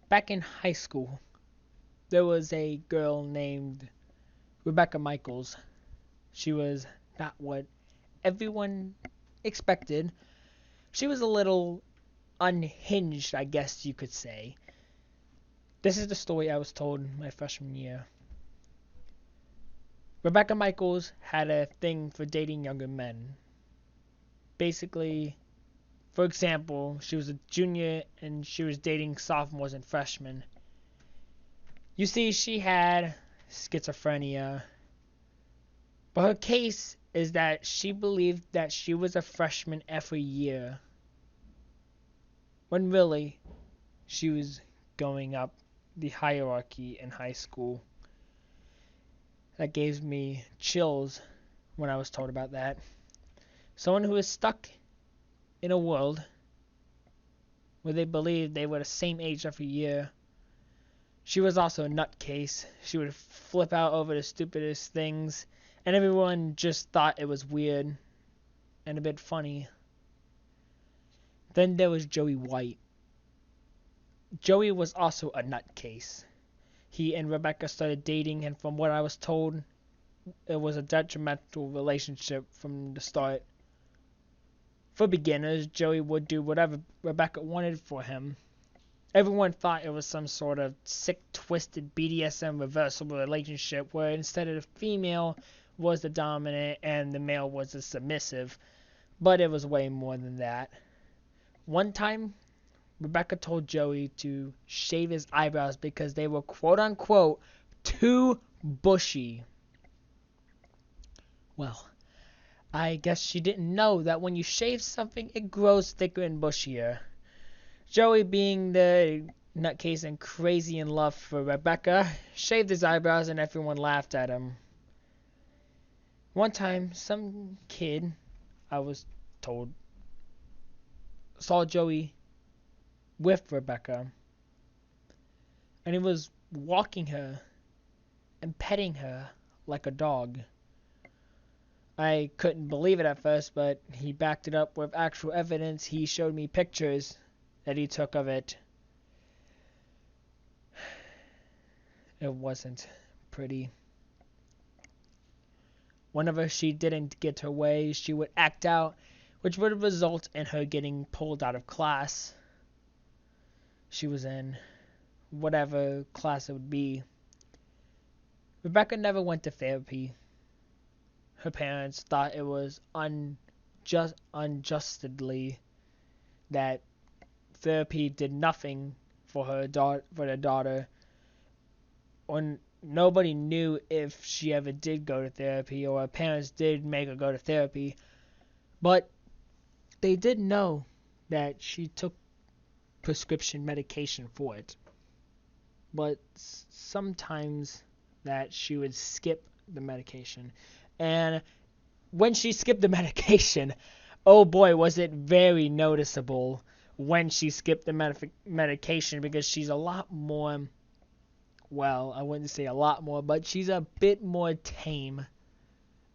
Back in high school, there was a girl named Rebecca Michaels. She was not what everyone expected. She was a little unhinged, I guess you could say. This is the story I was told my freshman year. Rebecca Michaels had a thing for dating younger men. Basically, for example, she was a junior and she was dating sophomores and freshmen. You see, she had schizophrenia, but her case is that she believed that she was a freshman every year, when really she was going up the hierarchy in high school. That gave me chills when I was told about that. Someone who is stuck in a world where they believed they were the same age every year. She was also a nutcase. She would flip out over the stupidest things, and everyone just thought it was weird and a bit funny. Then there was Joey White. Joey was also a nutcase. He and Rebecca started dating, and from what I was told, it was a detrimental relationship from the start. For beginners, Joey would do whatever Rebecca wanted for him. Everyone thought it was some sort of sick, twisted BDSM reversible relationship where instead of the female was the dominant and the male was the submissive, but it was way more than that. One time, Rebecca told Joey to shave his eyebrows because they were quote unquote too bushy. Well, I guess she didn't know that when you shave something, it grows thicker and bushier. Joey, being the nutcase and crazy in love for Rebecca, shaved his eyebrows and everyone laughed at him. One time, some kid, I was told, saw Joey with Rebecca, and he was walking her and petting her like a dog. I couldn't believe it at first, but he backed it up with actual evidence. He showed me pictures that he took of it. It wasn't pretty. Whenever she didn't get her way, she would act out, which would result in her getting pulled out of class she was in, whatever class it would be. Rebecca never went to therapy. Her parents thought it was unjustly that therapy did nothing for their daughter, or nobody knew if she ever did go to therapy or her parents did make her go to therapy, but they did know that she took prescription medication for it, but sometimes that she would skip the medication. And when she skipped the medication, oh boy, was it very noticeable when she skipped the medication, because she's a lot more, well, I wouldn't say a lot more, but she's a bit more tame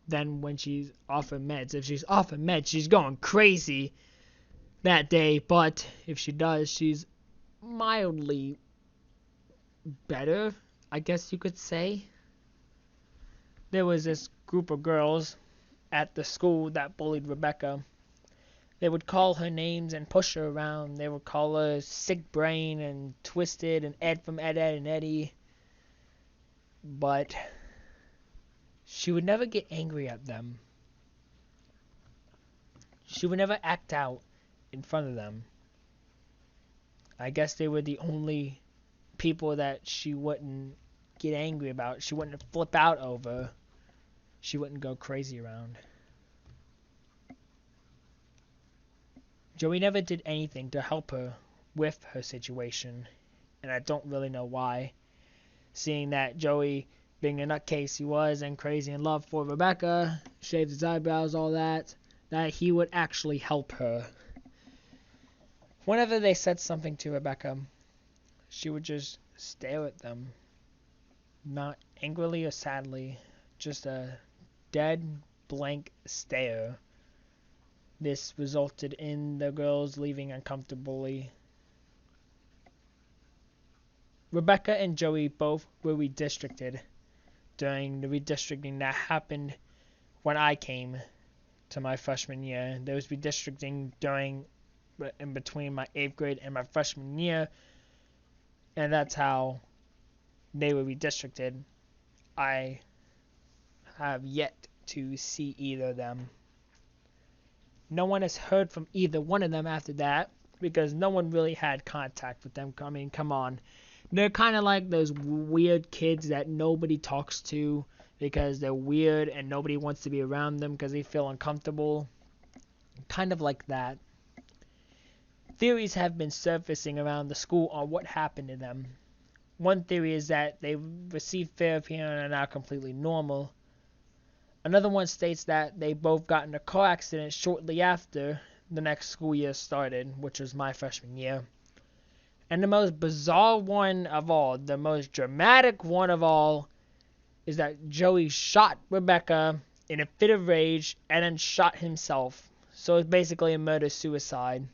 than when she's off her meds. If she's off her meds, she's going crazy that day, but if she does, she's mildly better, I guess you could say. There was this group of girls at the school that bullied Rebecca. They would call her names and push her around. They would call her Sick Brain and Twisted and Ed from Ed, Ed, and Eddie. But she would never get angry at them. She would never act out in front of them. I guess they were the only people that she wouldn't get angry about. She wouldn't flip out over. She wouldn't go crazy around. Joey never did anything to help her with her situation, and I don't really know why. Seeing that Joey, being a nutcase he was and crazy in love for Rebecca, shaved his eyebrows, all that he would actually help her. Whenever they said something to Rebecca, she would just stare at them, not angrily or sadly, just a dead, blank stare. This resulted in the girls leaving uncomfortably. Rebecca and Joey both were redistricted during the redistricting that happened when I came to my freshman year. There was redistricting in between my 8th grade and my freshman year, and that's how they were redistricted. I have yet to see either of them. No one has heard from either one of them after that because no one really had contact with them. I mean, come on. They're kind of like those weird kids that nobody talks to because they're weird and nobody wants to be around them because they feel uncomfortable. Kind of like that. Theories have been surfacing around the school on what happened to them. One theory is that they received therapy and are now completely normal. Another one states that they both got in a car accident shortly after the next school year started, which was my freshman year. And the most bizarre one of all, the most dramatic one of all, is that Joey shot Rebecca in a fit of rage and then shot himself. So it's basically a murder-suicide.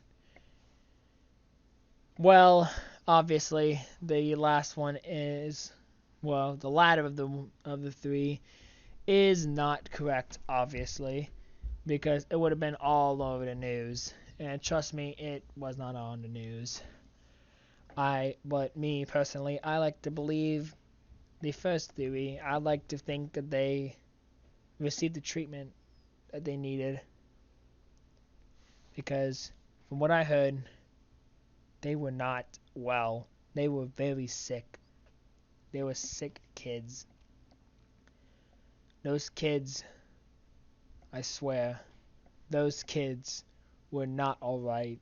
Well, obviously, the last one is, well, the latter of the three is not correct, obviously, because it would have been all over the news. And trust me, it was not on the news. But me personally, I like to believe the first theory. I like to think that they received the treatment that they needed. Because from what I heard, they were not well. They were very sick. They were sick kids. Those kids, I swear, those kids were not alright.